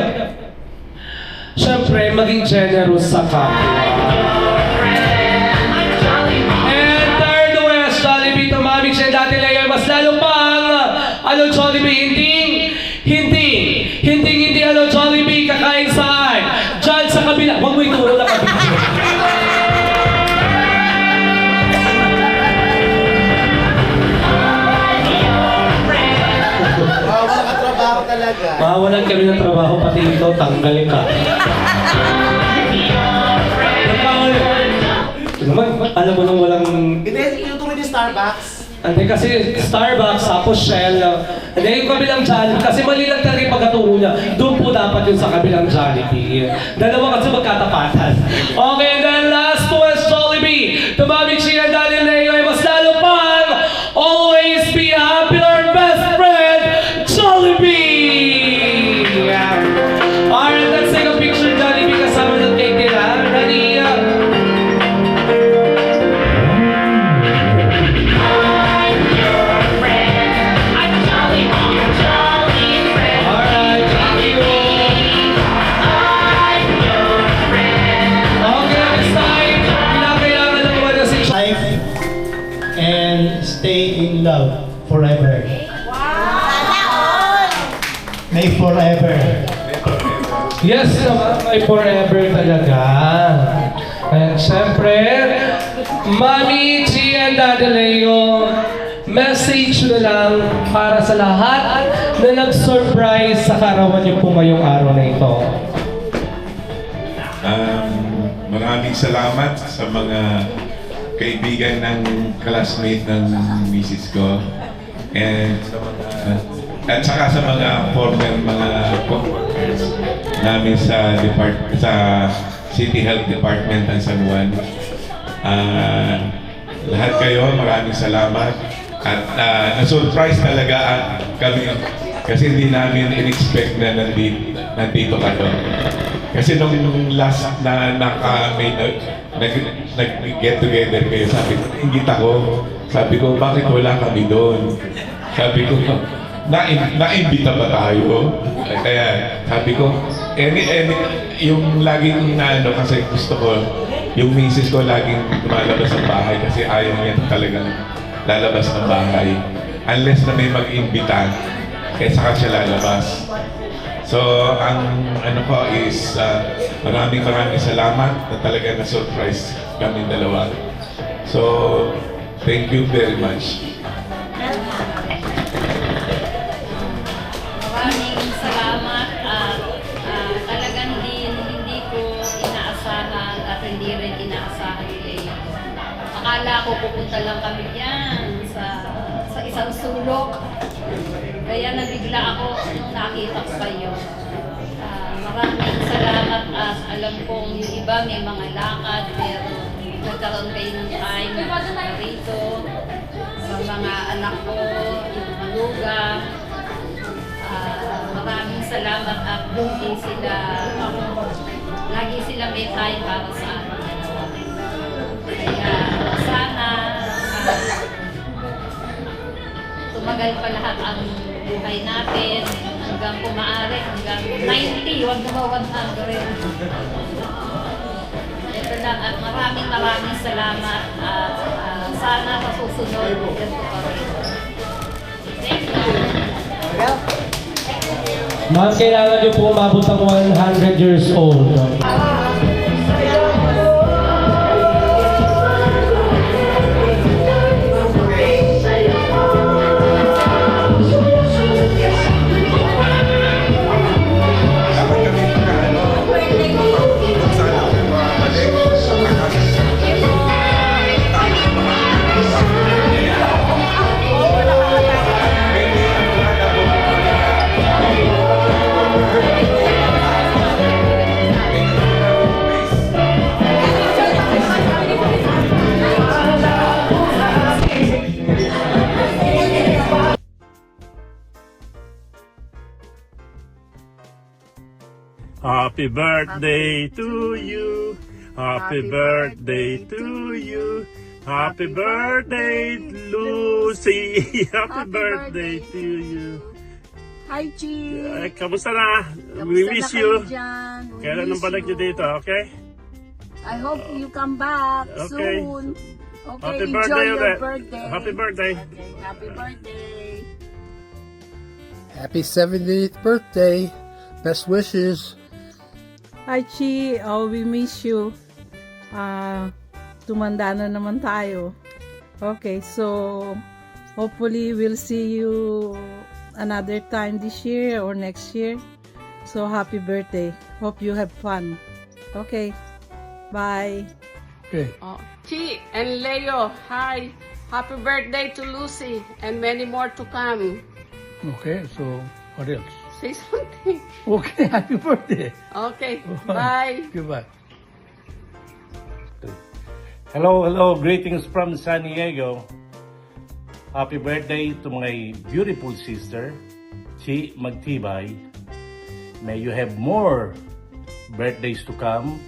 siyempre, maging generous sa kapwa. And third wish, Jollibee to Mami Chi and Daddy Leo, mas lalo pang Jollibee, hindi Jollibee, kakain saan? Diyan sa kabila. Huwag mo ituro na kabila. Mawalan kami ng trabaho, pati ito, tanggal ka. Alam mo nang walang... Hindi, tinuturo niyo Starbucks. Hindi kasi Starbucks, tapos Shell. Hindi yung kabilang Jollibee. Kasi mali lang talaga yung pagkaturo niya. Doon po dapat yun sa kabilang Jollibee. Dalawa kasi magkatapatan. Okay, and then last one, Jollibee. To Mami Chi and Daddy Leo ay mas lalo pang always be happy, our best friend, Jollibee! Alright, let's take a picture, Jollibee, kasama ng cake nila. Ready? Stay in love forever. May forever. Yes, may forever talaga. And syempre, Mami Chi and Daddy Leo, message na lang para sa lahat na nag-surprise sa karawan niyo po ngayong araw na ito. Maraming salamat sa mga kaibigan ng classmate ng misis ko and sa mga at saka sa mga former mga co-workers namin sa City Health Department ng San Juan. Lahat kayo, maraming salamat at na-surprise talaga kami Kasi hindi namin in-expect na nandito kayo. Kasi nung last na nag-get together kayo, sabi ko, ingit ako. Sabi ko, bakit wala kami doon? Sabi ko, naimbita ba tayo? Kaya sabi ko, yung laging kasi gusto ko, yung misis ko laging lumalabas ng bahay kasi ayaw niya talagang lalabas ng bahay. Unless na may mag-imbita, kaya saka siya lalabas. So, ang ko is maraming salamat na talaga na-surprise kami dalawa. So, thank you very much. Maraming salamat at talagang hindi ko inaasahan at hindi rin inaasahan ni Leo. Akala ko pupunta lang kami diyan sa isang sulok. Kaya nabigla ako nung nakita ko kayo. Maraming salamat at alam kong yung iba may mga lakad pero nagkaroon kayo ng time rito sa mga anak ko, yung malugang. Maraming salamat at lagi sila may time para sa akin. Kaya sana tumagal pa lahat ang buhay natin hanggang kumaari, hanggang 90, wag na 100. Ito lang at maraming salamat at sana sa susunod ganito pa rin. Thank you. Ma'am, kailangan niyo po umabot ng 100 years old. Happy birthday to you. Happy birthday to you. Happy birthday, Lucy. Happy birthday to you. Hi, Chi. Kamusta na? We miss you. Kailan Kailan nang balik nyo dito, okay? I hope you come back Okay. soon. Okay, Happy enjoy birthday your ulit. birthday. Happy birthday. Okay, happy birthday. Happy 70th birthday. Best wishes. Hi, Chi. Oh, we miss you. Tumanda na naman tayo. Okay, so hopefully we'll see you another time this year or next year. So happy birthday. Hope you have fun. Okay. Bye. Okay. Chi and Leo, hi. Happy birthday to Lucy and many more to come. Okay, so what else? Say something. Okay, happy birthday. Okay, bye. Goodbye. Hello, greetings from San Diego. Happy birthday to my beautiful sister, Chi Magtibay. May you have more birthdays to come.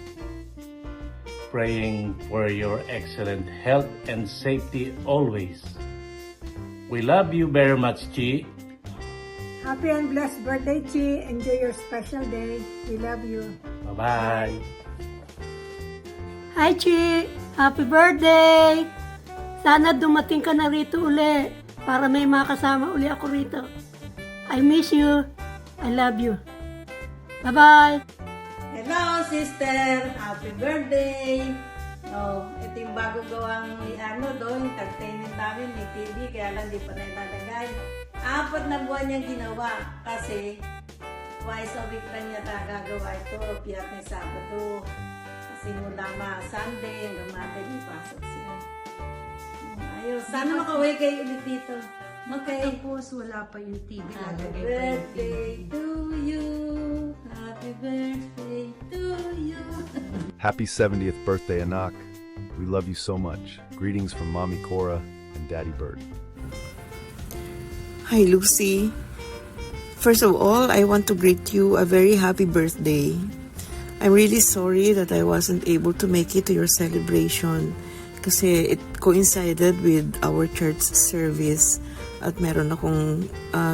Praying for your excellent health and safety always. We love you very much, Chi. Happy and blessed birthday, Chi. Enjoy your special day. We love you. Bye-bye. Hi, Chi. Happy birthday. Sana dumating ka na rito uli para may makasama uli ako rito. I miss you. I love you. Bye-bye. Hello, sister! Happy birthday! Oh, ito yung bago gawang doon, entertainment namin, may TV, kaya lang di pa na ilalagay. 4 na buwan niyang ginawa kasi twice a week lang niya gagawa ito, Biyernes, Sabado. Kasi mula Sunday hanggang Monday may pasok siya. Ayos, sana makauwi kayo ulit dito. Okay. Tapos wala pa yung TV. Happy birthday to you. Happy birthday to you. Happy 70th birthday, Anak. We love you so much. Greetings from Mommy Cora and Daddy Bird. Hi, Lucy. First of all, I want to greet you a very happy birthday. I'm really sorry that I wasn't able to make it to your celebration kasi it coincided with our church service at meron akong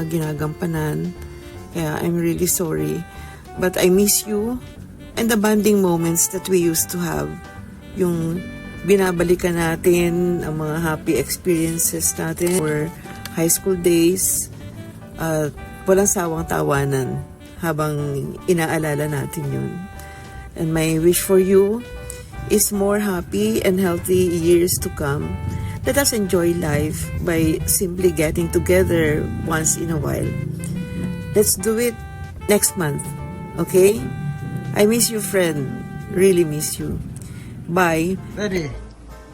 ginagampanan. Kaya I'm really sorry. But I miss you and the bonding moments that we used to have. Yung binabalikan natin ang mga happy experiences natin or high school days. Walang sawang tawanan habang inaalala natin yun. And my wish for you is more happy and healthy years to come. Let us enjoy life by simply getting together once in a while. Let's do it next month, okay? I miss you, friend. Really miss you. Bye. Ready?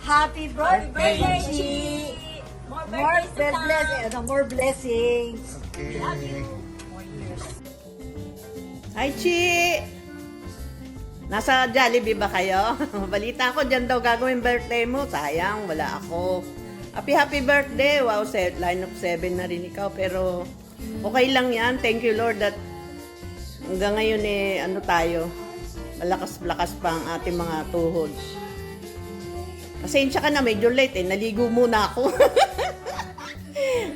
Happy birthday, Chi! More blessings. Okay. Love you. Hi, Chi! Nasa Jollibee ba kayo? Balita ko dyan daw gagawin birthday mo. Sayang, wala ako. Happy birthday! Wow, line of 7 na rin ikaw. Pero okay lang yan. Thank you, Lord, that hanggang ngayon tayo. Malakas-lakas pa ang ating mga tuhod. Pasensya ka na, medyo late naligo muna ako.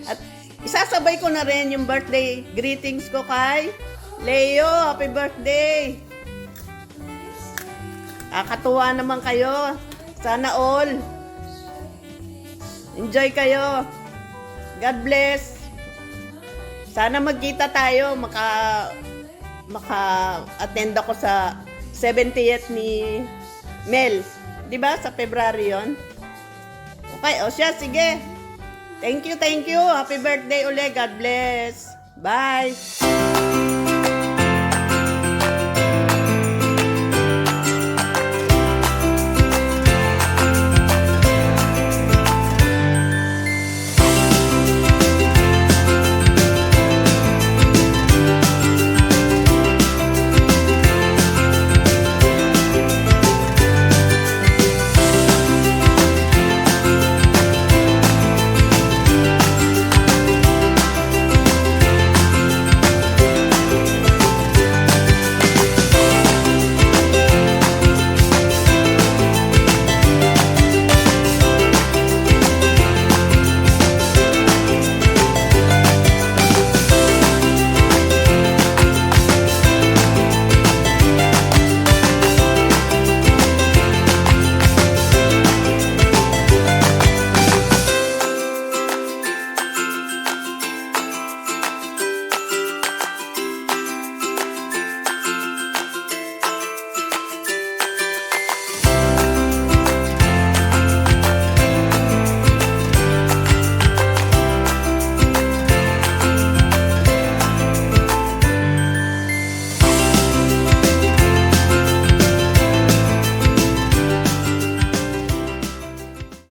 At isasabay ko na rin yung birthday greetings ko kay Leo. Happy birthday! Kakatuwa naman kayo. Sana all. Enjoy kayo. God bless. Sana magkita tayo. Maka-attend ako sa 70th ni Mel. Diba? Sa February yon. Okay. O siya, sige. Thank you. Happy birthday ulit. God bless. Bye.